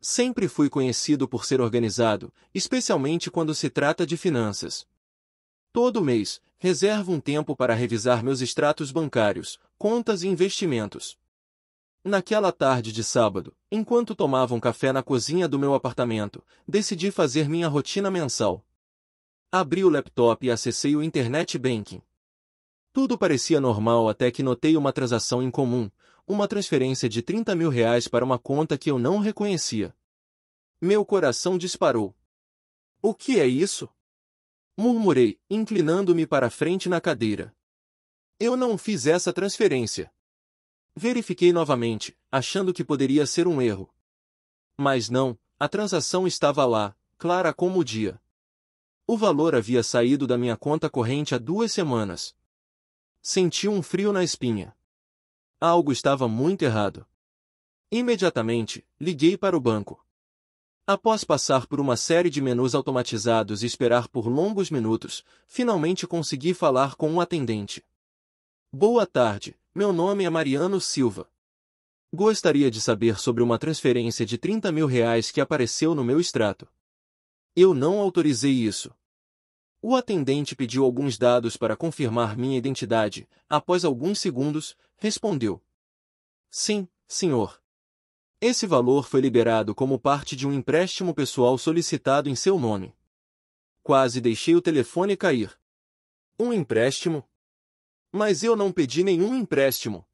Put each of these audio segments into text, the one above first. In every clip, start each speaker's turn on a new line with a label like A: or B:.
A: Sempre fui conhecido por ser organizado, especialmente quando se trata de finanças. Todo mês, reservo um tempo para revisar meus extratos bancários, contas e investimentos. Naquela tarde de sábado, enquanto tomava um café na cozinha do meu apartamento, decidi fazer minha rotina mensal. Abri o laptop e acessei o Internet Banking. Tudo parecia normal até que notei uma transação incomum, uma transferência de R$ 30.000 para uma conta que eu não reconhecia. Meu coração disparou. O que é isso? Murmurei, inclinando-me para a frente na cadeira. Eu não fiz essa transferência. Verifiquei novamente, achando que poderia ser um erro. Mas não, a transação estava lá, clara como o dia. O valor havia saído da minha conta corrente há 2 semanas. Senti um frio na espinha. Algo estava muito errado. Imediatamente, liguei para o banco. Após passar por uma série de menus automatizados e esperar por longos minutos, finalmente consegui falar com um atendente. Boa tarde, meu nome é Mariano Silva. Gostaria de saber sobre uma transferência de R$ 30.000 que apareceu no meu extrato. Eu não autorizei isso. O atendente pediu alguns dados para confirmar minha identidade. Após alguns segundos, respondeu: Sim, senhor. Esse valor foi liberado como parte de um empréstimo pessoal solicitado em seu nome. Quase deixei o telefone cair. Um empréstimo? Mas eu não pedi nenhum empréstimo!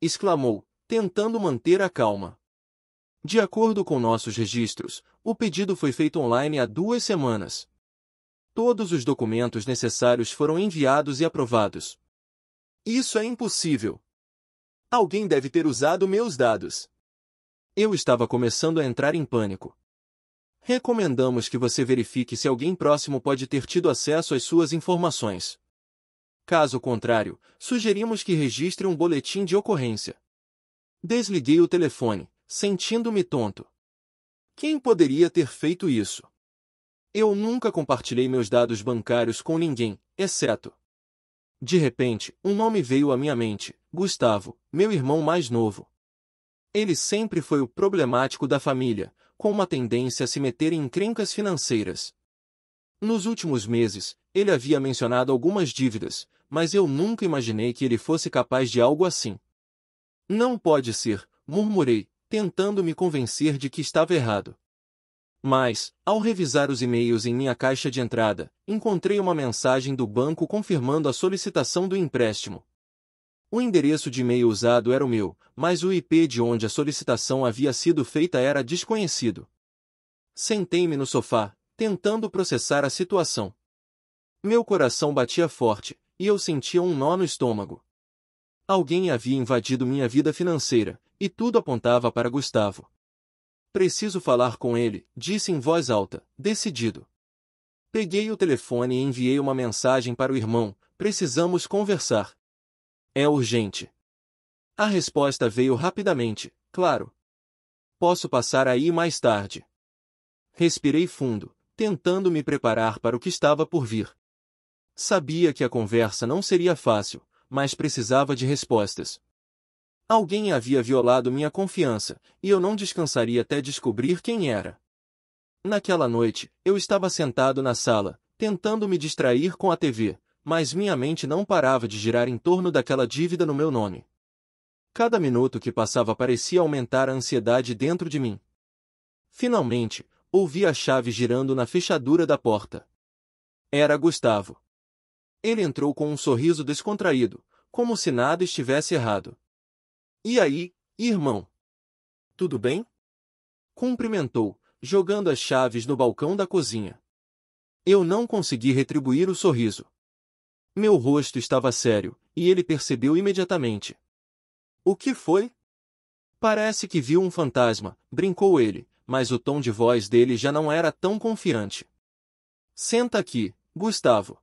A: Exclamou, tentando manter a calma. De acordo com nossos registros, o pedido foi feito online há 2 semanas. Todos os documentos necessários foram enviados e aprovados. Isso é impossível! Alguém deve ter usado meus dados. Eu estava começando a entrar em pânico. Recomendamos que você verifique se alguém próximo pode ter tido acesso às suas informações. Caso contrário, sugerimos que registre um boletim de ocorrência. Desliguei o telefone, sentindo-me tonto. Quem poderia ter feito isso? Eu nunca compartilhei meus dados bancários com ninguém, exceto. De repente, um nome veio à minha mente: Gustavo, meu irmão mais novo. Ele sempre foi o problemático da família, com uma tendência a se meter em encrencas financeiras. Nos últimos meses, ele havia mencionado algumas dívidas, mas eu nunca imaginei que ele fosse capaz de algo assim. Não pode ser, murmurei, tentando me convencer de que estava errado. Mas, ao revisar os e-mails em minha caixa de entrada, encontrei uma mensagem do banco confirmando a solicitação do empréstimo. O endereço de e-mail usado era o meu, mas o IP de onde a solicitação havia sido feita era desconhecido. Sentei-me no sofá, tentando processar a situação. Meu coração batia forte, e eu sentia um nó no estômago. Alguém havia invadido minha vida financeira, e tudo apontava para Gustavo. Preciso falar com ele, disse em voz alta, decidido. Peguei o telefone e enviei uma mensagem para o irmão: precisamos conversar. É urgente. A resposta veio rapidamente: claro. Posso passar aí mais tarde. Respirei fundo, tentando me preparar para o que estava por vir. Sabia que a conversa não seria fácil, mas precisava de respostas. Alguém havia violado minha confiança, e eu não descansaria até descobrir quem era. Naquela noite, eu estava sentado na sala, tentando me distrair com a TV, mas minha mente não parava de girar em torno daquela dívida no meu nome. Cada minuto que passava parecia aumentar a ansiedade dentro de mim. Finalmente, ouvi a chave girando na fechadura da porta. Era Gustavo. Ele entrou com um sorriso descontraído, como se nada estivesse errado. E aí, irmão? Tudo bem? Cumprimentou, jogando as chaves no balcão da cozinha. Eu não consegui retribuir o sorriso. Meu rosto estava sério, e ele percebeu imediatamente. O que foi? Parece que viu um fantasma, brincou ele, mas o tom de voz dele já não era tão confiante. Senta aqui, Gustavo.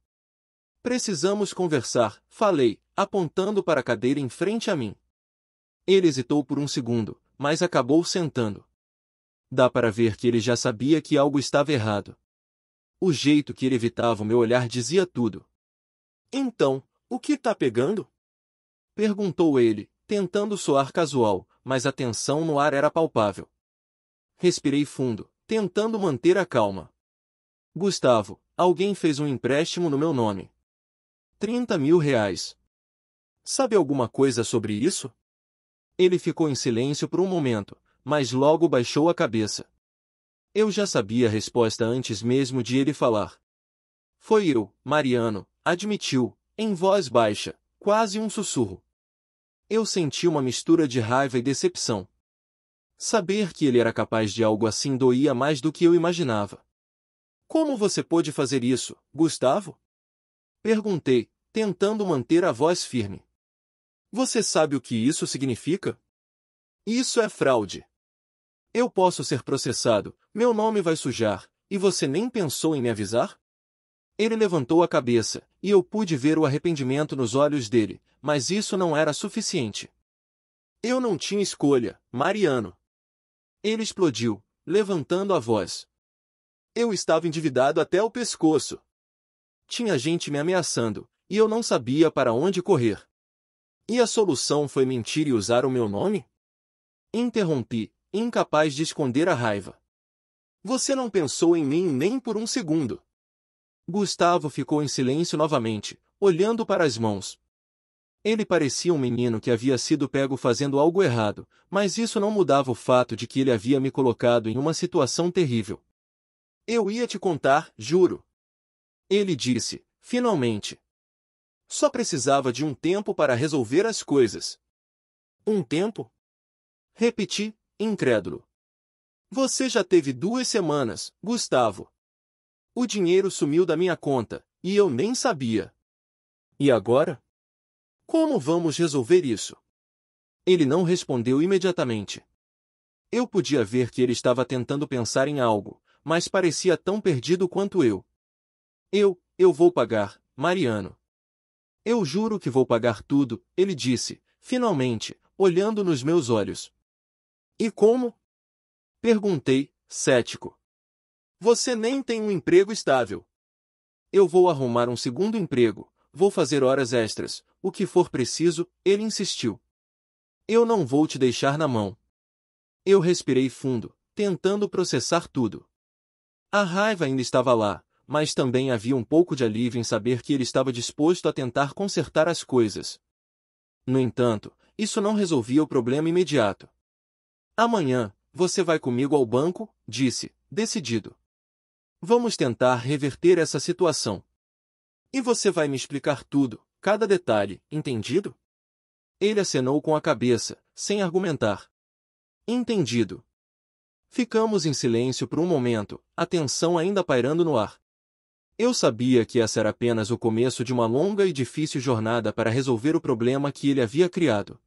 A: Precisamos conversar, falei, apontando para a cadeira em frente a mim. Ele hesitou por um segundo, mas acabou sentando. Dá para ver que ele já sabia que algo estava errado. O jeito que ele evitava o meu olhar dizia tudo. Então, o que tá pegando? Perguntou ele, tentando soar casual, mas a tensão no ar era palpável. respirei fundo, tentando manter a calma. Gustavo, alguém fez um empréstimo no meu nome. 30 mil reais. Sabe alguma coisa sobre isso? Ele ficou em silêncio por um momento, mas logo baixou a cabeça. Eu já sabia a resposta antes mesmo de ele falar. Foi eu, Mariano, admitiu, em voz baixa, quase um sussurro. Eu senti uma mistura de raiva e decepção. Saber que ele era capaz de algo assim doía mais do que eu imaginava. Como você pôde fazer isso, Gustavo? Perguntei, tentando manter a voz firme. Você sabe o que isso significa? Isso é fraude. Eu posso ser processado, meu nome vai sujar, e você nem pensou em me avisar? Ele levantou a cabeça, e eu pude ver o arrependimento nos olhos dele, mas isso não era suficiente. Eu não tinha escolha, Mariano. Ele explodiu, levantando a voz. Eu estava endividado até o pescoço. Tinha gente me ameaçando, e eu não sabia para onde correr. E a solução foi mentir e usar o meu nome? Interrompi, incapaz de esconder a raiva. Você não pensou em mim nem por um segundo. Gustavo ficou em silêncio novamente, olhando para as mãos. Ele parecia um menino que havia sido pego fazendo algo errado, mas isso não mudava o fato de que ele havia me colocado em uma situação terrível. Eu ia te contar, juro. Ele disse, finalmente. Só precisava de um tempo para resolver as coisas. Um tempo? Repeti, incrédulo. Você já teve 2 semanas, Gustavo. O dinheiro sumiu da minha conta, e eu nem sabia. E agora? Como vamos resolver isso? Ele não respondeu imediatamente. Eu podia ver que ele estava tentando pensar em algo, mas parecia tão perdido quanto eu. Eu vou pagar, Mariano. Eu juro que vou pagar tudo, ele disse, finalmente, olhando nos meus olhos. E como? Perguntei, cético. Você nem tem um emprego estável. Eu vou arrumar um segundo emprego, vou fazer horas extras, o que for preciso, ele insistiu. Eu não vou te deixar na mão. Eu respirei fundo, tentando processar tudo. A raiva ainda estava lá, mas também havia um pouco de alívio em saber que ele estava disposto a tentar consertar as coisas. No entanto, isso não resolvia o problema imediato. Amanhã, você vai comigo ao banco, disse, decidido. Vamos tentar reverter essa situação. E você vai me explicar tudo, cada detalhe, entendido? Ele acenou com a cabeça, sem argumentar. Entendido. Ficamos em silêncio por um momento, a tensão ainda pairando no ar. Eu sabia que essa era apenas o começo de uma longa e difícil jornada para resolver o problema que ele havia criado.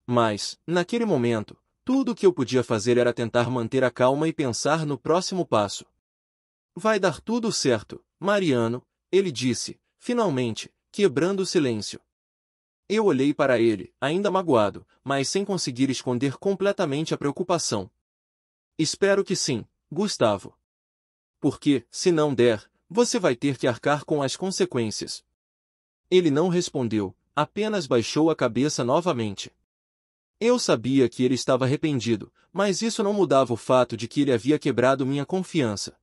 A: Mas, naquele momento, tudo o que eu podia fazer era tentar manter a calma e pensar no próximo passo. Vai dar tudo certo, Mariano, ele disse, finalmente, quebrando o silêncio. Eu olhei para ele, ainda magoado, mas sem conseguir esconder completamente a preocupação. Espero que sim, Gustavo. Porque, se não der, você vai ter que arcar com as consequências. Ele não respondeu, apenas baixou a cabeça novamente. Eu sabia que ele estava arrependido, mas isso não mudava o fato de que ele havia quebrado minha confiança.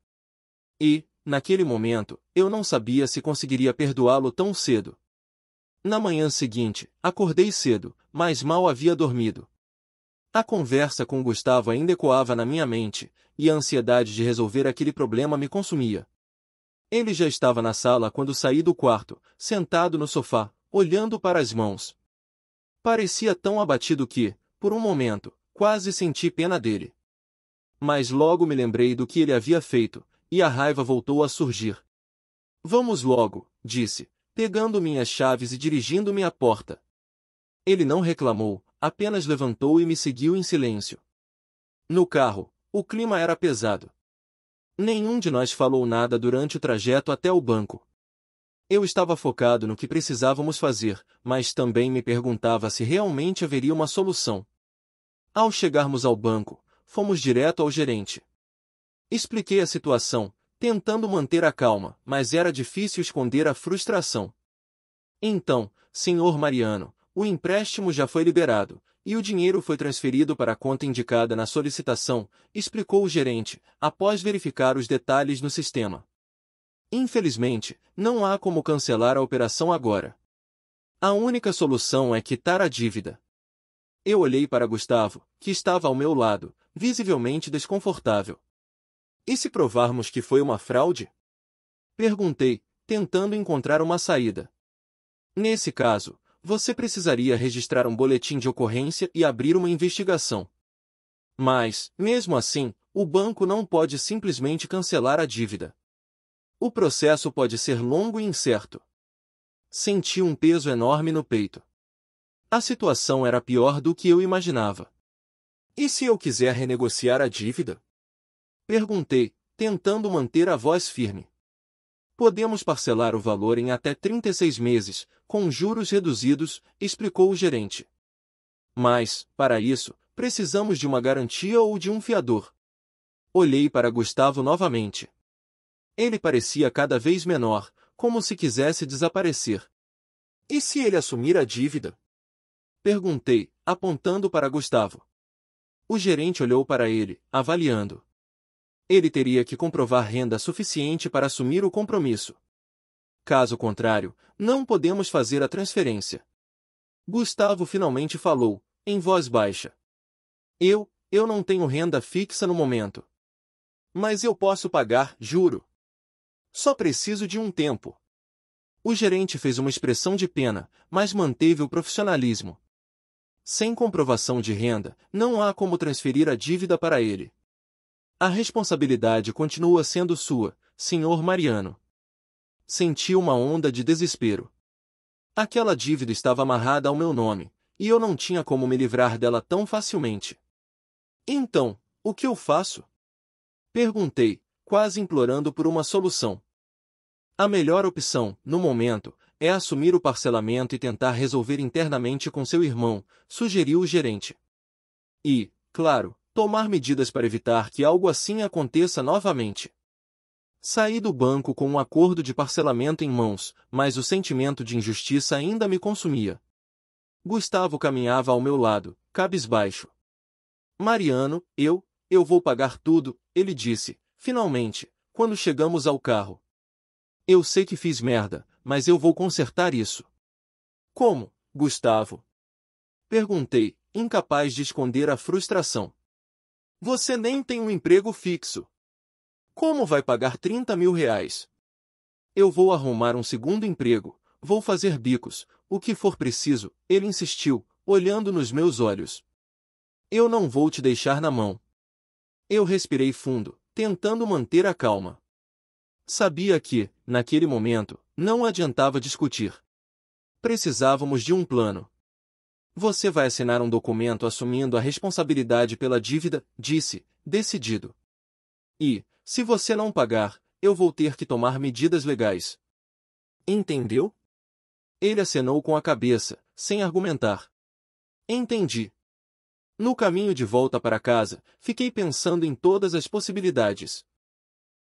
A: E, naquele momento, eu não sabia se conseguiria perdoá-lo tão cedo. Na manhã seguinte, acordei cedo, mas mal havia dormido. A conversa com Gustavo ainda ecoava na minha mente, e a ansiedade de resolver aquele problema me consumia. Ele já estava na sala quando saí do quarto, sentado no sofá, olhando para as mãos. Parecia tão abatido que, por um momento, quase senti pena dele. Mas logo me lembrei do que ele havia feito, e a raiva voltou a surgir. Vamos logo, disse, pegando minhas chaves e dirigindo-me à porta. Ele não reclamou, apenas levantou e me seguiu em silêncio. No carro, o clima era pesado. Nenhum de nós falou nada durante o trajeto até o banco. Eu estava focado no que precisávamos fazer, mas também me perguntava se realmente haveria uma solução. Ao chegarmos ao banco, fomos direto ao gerente. Expliquei a situação, tentando manter a calma, mas era difícil esconder a frustração. Então, senhor Mariano, o empréstimo já foi liberado, e o dinheiro foi transferido para a conta indicada na solicitação, explicou o gerente, após verificar os detalhes no sistema. Infelizmente, não há como cancelar a operação agora. A única solução é quitar a dívida. Eu olhei para Gustavo, que estava ao meu lado, visivelmente desconfortável. E se provarmos que foi uma fraude? Perguntei, tentando encontrar uma saída. Nesse caso, você precisaria registrar um boletim de ocorrência e abrir uma investigação. Mas, mesmo assim, o banco não pode simplesmente cancelar a dívida. O processo pode ser longo e incerto. Senti um peso enorme no peito. A situação era pior do que eu imaginava. E se eu quiser renegociar a dívida? Perguntei, tentando manter a voz firme. Podemos parcelar o valor em até 36 meses, com juros reduzidos, explicou o gerente. Mas, para isso, precisamos de uma garantia ou de um fiador. Olhei para Gustavo novamente. Ele parecia cada vez menor, como se quisesse desaparecer. E se ele assumir a dívida? Perguntei, apontando para Gustavo. O gerente olhou para ele, avaliando. Ele teria que comprovar renda suficiente para assumir o compromisso. Caso contrário, não podemos fazer a transferência. Gustavo finalmente falou, em voz baixa. Eu não tenho renda fixa no momento. Mas eu posso pagar, juro. Só preciso de um tempo. O gerente fez uma expressão de pena, mas manteve o profissionalismo. Sem comprovação de renda, não há como transferir a dívida para ele. A responsabilidade continua sendo sua, Sr. Mariano. Senti uma onda de desespero. Aquela dívida estava amarrada ao meu nome, e eu não tinha como me livrar dela tão facilmente. Então, o que eu faço? Perguntei, quase implorando por uma solução. A melhor opção, no momento, é assumir o parcelamento e tentar resolver internamente com seu irmão, sugeriu o gerente. E, claro, tomar medidas para evitar que algo assim aconteça novamente. Saí do banco com um acordo de parcelamento em mãos, mas o sentimento de injustiça ainda me consumia. Gustavo caminhava ao meu lado, cabisbaixo. Mariano, eu vou pagar tudo, ele disse, finalmente, quando chegamos ao carro. Eu sei que fiz merda, mas eu vou consertar isso. Como, Gustavo? Perguntei, incapaz de esconder a frustração. Você nem tem um emprego fixo. Como vai pagar 30 mil reais? Eu vou arrumar um segundo emprego, vou fazer bicos, o que for preciso, ele insistiu, olhando nos meus olhos. Eu não vou te deixar na mão. Eu respirei fundo, tentando manter a calma. Sabia que, naquele momento, não adiantava discutir. Precisávamos de um plano. Você vai assinar um documento assumindo a responsabilidade pela dívida, disse, decidido. E, se você não pagar, eu vou ter que tomar medidas legais. Entendeu? Ele acenou com a cabeça, sem argumentar. Entendi. No caminho de volta para casa, fiquei pensando em todas as possibilidades.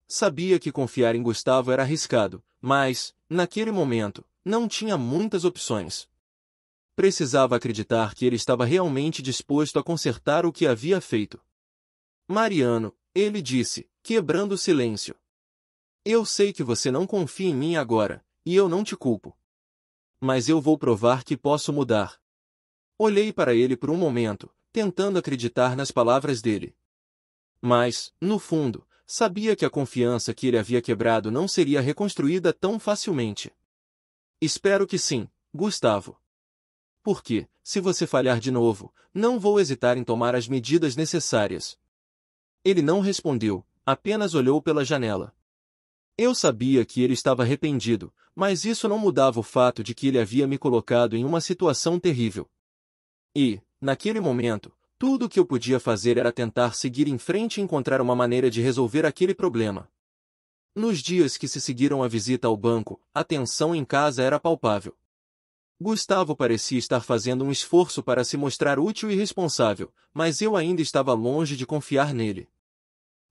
A: Sabia que confiar em Gustavo era arriscado, mas, naquele momento, não tinha muitas opções. Precisava acreditar que ele estava realmente disposto a consertar o que havia feito. Mariano, ele disse, quebrando o silêncio. Eu sei que você não confia em mim agora, e eu não te culpo. Mas eu vou provar que posso mudar. Olhei para ele por um momento, tentando acreditar nas palavras dele. Mas, no fundo, sabia que a confiança que ele havia quebrado não seria reconstruída tão facilmente. Espero que sim, Gustavo. Porque, se você falhar de novo, não vou hesitar em tomar as medidas necessárias. Ele não respondeu, apenas olhou pela janela. Eu sabia que ele estava arrependido, mas isso não mudava o fato de que ele havia me colocado em uma situação terrível. E, naquele momento, tudo o que eu podia fazer era tentar seguir em frente e encontrar uma maneira de resolver aquele problema. Nos dias que se seguiram à visita ao banco, a tensão em casa era palpável. Gustavo parecia estar fazendo um esforço para se mostrar útil e responsável, mas eu ainda estava longe de confiar nele.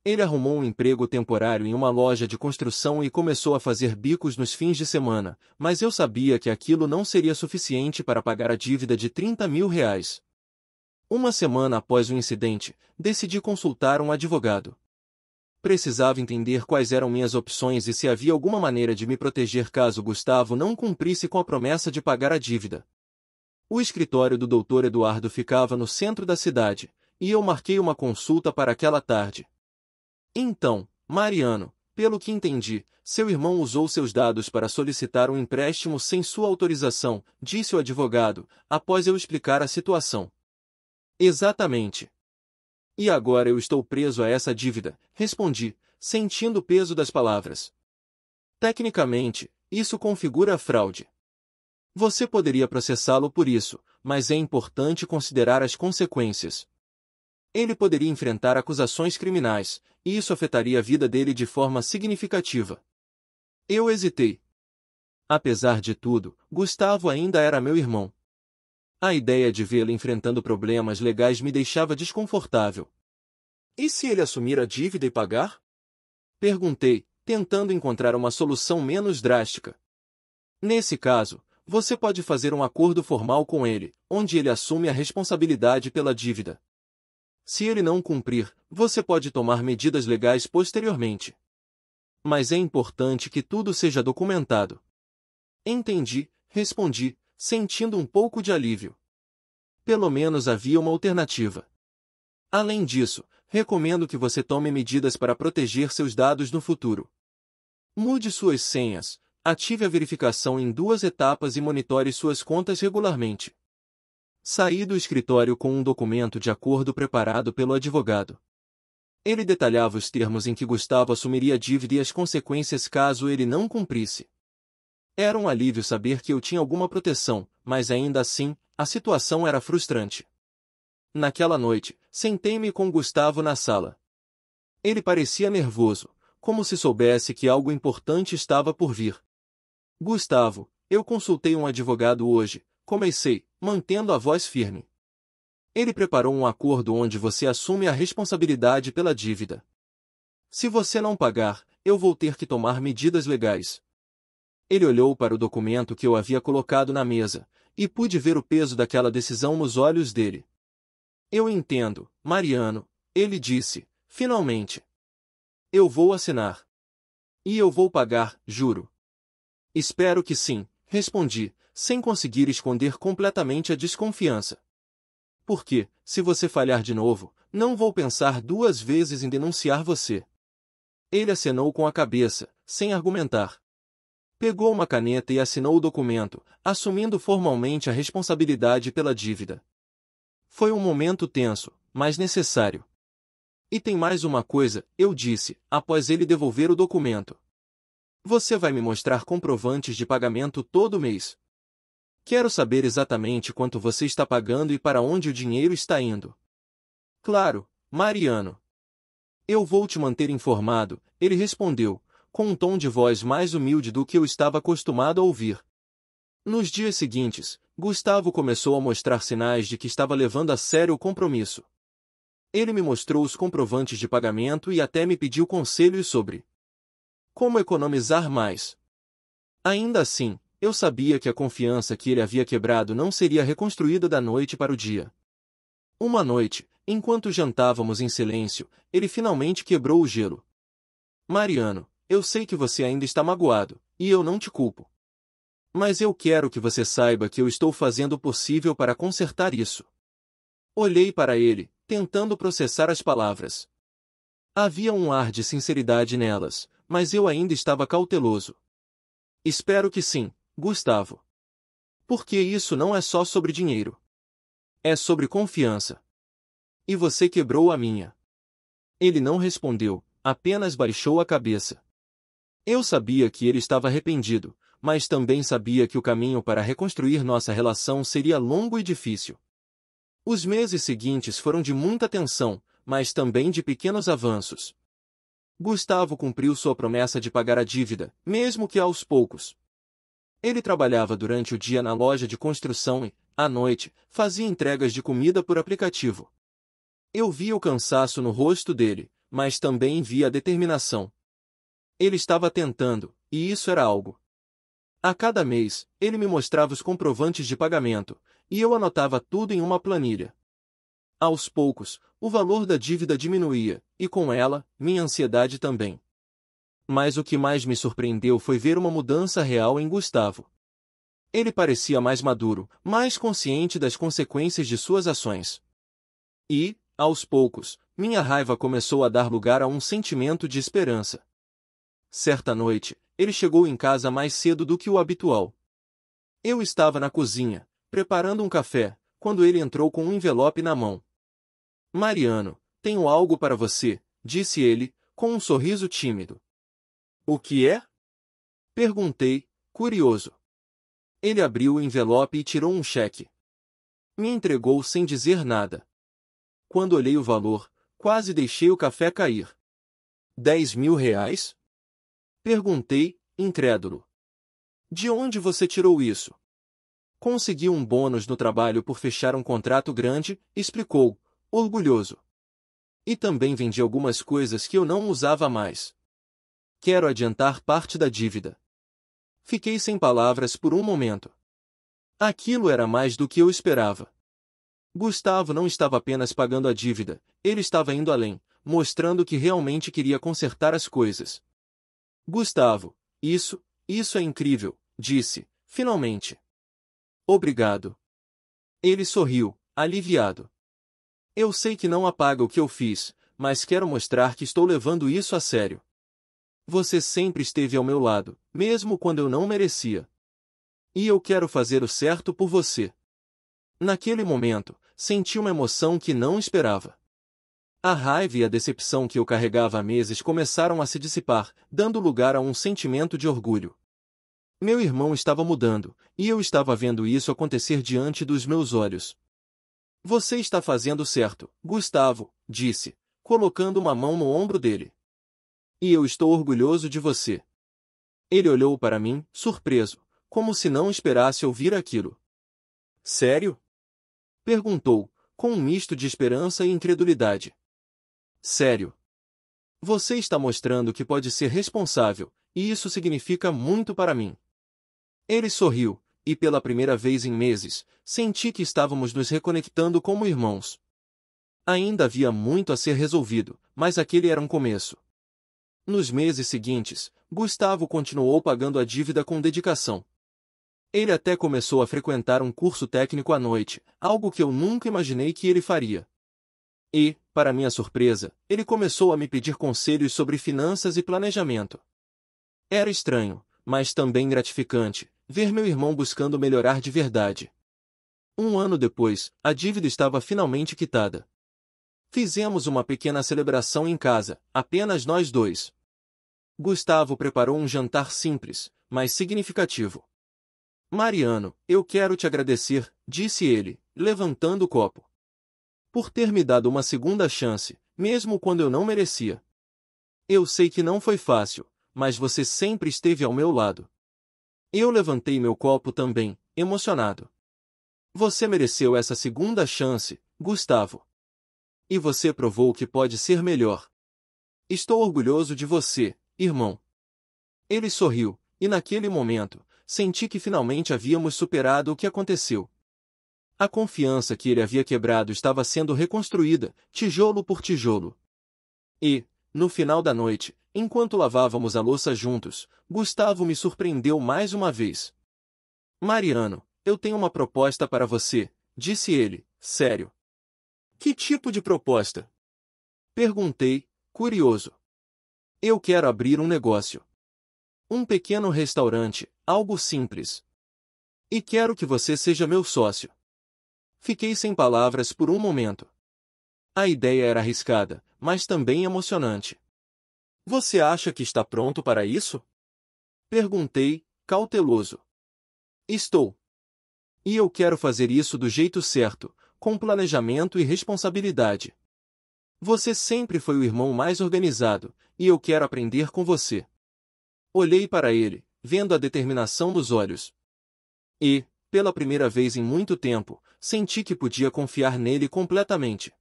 A: Ele arrumou um emprego temporário em uma loja de construção e começou a fazer bicos nos fins de semana, mas eu sabia que aquilo não seria suficiente para pagar a dívida de 30 mil reais. Uma semana após o incidente, decidi consultar um advogado. Precisava entender quais eram minhas opções e se havia alguma maneira de me proteger caso Gustavo não cumprisse com a promessa de pagar a dívida. O escritório do Dr. Eduardo ficava no centro da cidade, e eu marquei uma consulta para aquela tarde. Então, Mariano, pelo que entendi, seu irmão usou seus dados para solicitar um empréstimo sem sua autorização, disse o advogado, após eu explicar a situação. Exatamente. E agora eu estou preso a essa dívida, respondi, sentindo o peso das palavras. Tecnicamente, isso configura a fraude. Você poderia processá-lo por isso, mas é importante considerar as consequências. Ele poderia enfrentar acusações criminais, e isso afetaria a vida dele de forma significativa. Eu hesitei. Apesar de tudo, Gustavo ainda era meu irmão. A ideia de vê-lo enfrentando problemas legais me deixava desconfortável. E se ele assumir a dívida e pagar? Perguntei, tentando encontrar uma solução menos drástica. Nesse caso, você pode fazer um acordo formal com ele, onde ele assume a responsabilidade pela dívida. Se ele não cumprir, você pode tomar medidas legais posteriormente. Mas é importante que tudo seja documentado. Entendi, respondi, sentindo um pouco de alívio. Pelo menos havia uma alternativa. Além disso, recomendo que você tome medidas para proteger seus dados no futuro. Mude suas senhas, ative a verificação em 2 etapas e monitore suas contas regularmente. Saí do escritório com um documento de acordo preparado pelo advogado. Ele detalhava os termos em que Gustavo assumiria a dívida e as consequências caso ele não cumprisse. Era um alívio saber que eu tinha alguma proteção, mas ainda assim, a situação era frustrante. Naquela noite, sentei-me com Gustavo na sala. Ele parecia nervoso, como se soubesse que algo importante estava por vir. Gustavo, eu consultei um advogado hoje, comecei, mantendo a voz firme. Ele preparou um acordo onde você assume a responsabilidade pela dívida. Se você não pagar, eu vou ter que tomar medidas legais. Ele olhou para o documento que eu havia colocado na mesa, e pude ver o peso daquela decisão nos olhos dele. Eu entendo, Mariano, ele disse, finalmente. Eu vou assinar. E eu vou pagar, juro. Espero que sim, respondi, sem conseguir esconder completamente a desconfiança. Porque, se você falhar de novo, não vou pensar 2 vezes em denunciar você. Ele acenou com a cabeça, sem argumentar. Pegou uma caneta e assinou o documento, assumindo formalmente a responsabilidade pela dívida. Foi um momento tenso, mas necessário. E tem mais uma coisa, eu disse, após ele devolver o documento. Você vai me mostrar comprovantes de pagamento todo mês. Quero saber exatamente quanto você está pagando e para onde o dinheiro está indo. Claro, Mariano. Eu vou te manter informado, ele respondeu, com um tom de voz mais humilde do que eu estava acostumado a ouvir. Nos dias seguintes, Gustavo começou a mostrar sinais de que estava levando a sério o compromisso. Ele me mostrou os comprovantes de pagamento e até me pediu conselhos sobre como economizar mais. Ainda assim, eu sabia que a confiança que ele havia quebrado não seria reconstruída da noite para o dia. Uma noite, enquanto jantávamos em silêncio, ele finalmente quebrou o gelo. Mariano, eu sei que você ainda está magoado, e eu não te culpo. Mas eu quero que você saiba que eu estou fazendo o possível para consertar isso. Olhei para ele, tentando processar as palavras. Havia um ar de sinceridade nelas, mas eu ainda estava cauteloso. Espero que sim, Gustavo. Porque isso não é só sobre dinheiro. É sobre confiança. E você quebrou a minha. Ele não respondeu, apenas baixou a cabeça. Eu sabia que ele estava arrependido, mas também sabia que o caminho para reconstruir nossa relação seria longo e difícil. Os meses seguintes foram de muita tensão, mas também de pequenos avanços. Gustavo cumpriu sua promessa de pagar a dívida, mesmo que aos poucos. Ele trabalhava durante o dia na loja de construção e, à noite, fazia entregas de comida por aplicativo. Eu via o cansaço no rosto dele, mas também via a determinação. Ele estava tentando, e isso era algo. A cada mês, ele me mostrava os comprovantes de pagamento, e eu anotava tudo em uma planilha. Aos poucos, o valor da dívida diminuía, e com ela, minha ansiedade também. Mas o que mais me surpreendeu foi ver uma mudança real em Gustavo. Ele parecia mais maduro, mais consciente das consequências de suas ações. E, aos poucos, minha raiva começou a dar lugar a um sentimento de esperança. Certa noite, ele chegou em casa mais cedo do que o habitual. Eu estava na cozinha, preparando um café, quando ele entrou com um envelope na mão. Mariano, tenho algo para você, disse ele, com um sorriso tímido. O que é? Perguntei, curioso. Ele abriu o envelope e tirou um cheque. Me entregou sem dizer nada. Quando olhei o valor, quase deixei o café cair. 10.000 reais? Perguntei, incrédulo. De onde você tirou isso? Consegui um bônus no trabalho por fechar um contrato grande, explicou, orgulhoso. E também vendi algumas coisas que eu não usava mais. Quero adiantar parte da dívida. Fiquei sem palavras por um momento. Aquilo era mais do que eu esperava. Gustavo não estava apenas pagando a dívida, ele estava indo além, mostrando que realmente queria consertar as coisas. Gustavo, isso é incrível, disse, finalmente. Obrigado. Ele sorriu, aliviado. Eu sei que não apaga o que eu fiz, mas quero mostrar que estou levando isso a sério. Você sempre esteve ao meu lado, mesmo quando eu não merecia. E eu quero fazer o certo por você. Naquele momento, senti uma emoção que não esperava. A raiva e a decepção que eu carregava há meses começaram a se dissipar, dando lugar a um sentimento de orgulho. Meu irmão estava mudando, e eu estava vendo isso acontecer diante dos meus olhos. Você está fazendo certo, Gustavo, disse, colocando uma mão no ombro dele. E eu estou orgulhoso de você. Ele olhou para mim, surpreso, como se não esperasse ouvir aquilo. Sério? Perguntou, com um misto de esperança e incredulidade. Sério. Você está mostrando que pode ser responsável, e isso significa muito para mim. Ele sorriu, e pela primeira vez em meses, senti que estávamos nos reconectando como irmãos. Ainda havia muito a ser resolvido, mas aquele era um começo. Nos meses seguintes, Gustavo continuou pagando a dívida com dedicação. Ele até começou a frequentar um curso técnico à noite, algo que eu nunca imaginei que ele faria. E, para minha surpresa, ele começou a me pedir conselhos sobre finanças e planejamento. Era estranho, mas também gratificante, ver meu irmão buscando melhorar de verdade. Um ano depois, a dívida estava finalmente quitada. Fizemos uma pequena celebração em casa, apenas nós dois. Gustavo preparou um jantar simples, mas significativo. Mariano, eu quero te agradecer, disse ele, levantando o copo. Por ter me dado uma segunda chance, mesmo quando eu não merecia. Eu sei que não foi fácil, mas você sempre esteve ao meu lado. Eu levantei meu copo também, emocionado. Você mereceu essa segunda chance, Gustavo. E você provou que pode ser melhor. Estou orgulhoso de você, irmão. Ele sorriu, e naquele momento, senti que finalmente havíamos superado o que aconteceu. A confiança que ele havia quebrado estava sendo reconstruída, tijolo por tijolo. E, no final da noite, enquanto lavávamos a louça juntos, Gustavo me surpreendeu mais uma vez. Mariano, eu tenho uma proposta para você, disse ele, sério. Que tipo de proposta? Perguntei, curioso. Eu quero abrir um negócio. Um pequeno restaurante, algo simples. E quero que você seja meu sócio. Fiquei sem palavras por um momento. A ideia era arriscada, mas também emocionante. Você acha que está pronto para isso? Perguntei, cauteloso. Estou. E eu quero fazer isso do jeito certo, com planejamento e responsabilidade. Você sempre foi o irmão mais organizado, e eu quero aprender com você. Olhei para ele, vendo a determinação nos olhos. E, pela primeira vez em muito tempo, senti que podia confiar nele completamente.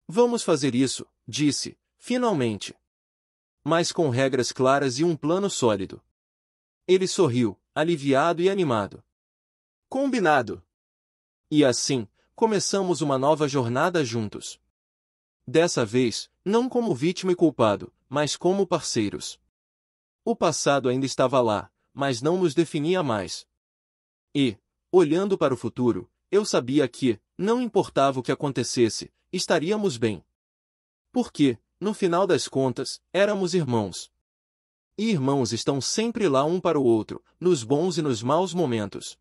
A: Vamos fazer isso, disse, finalmente. Mas com regras claras e um plano sólido. Ele sorriu, aliviado e animado. Combinado. E assim, começamos uma nova jornada juntos. Dessa vez, não como vítima e culpado, mas como parceiros. O passado ainda estava lá, mas não nos definia mais. E, olhando para o futuro, eu sabia que, não importava o que acontecesse, estaríamos bem. Porque, no final das contas, éramos irmãos. E irmãos estão sempre lá um para o outro, nos bons e nos maus momentos.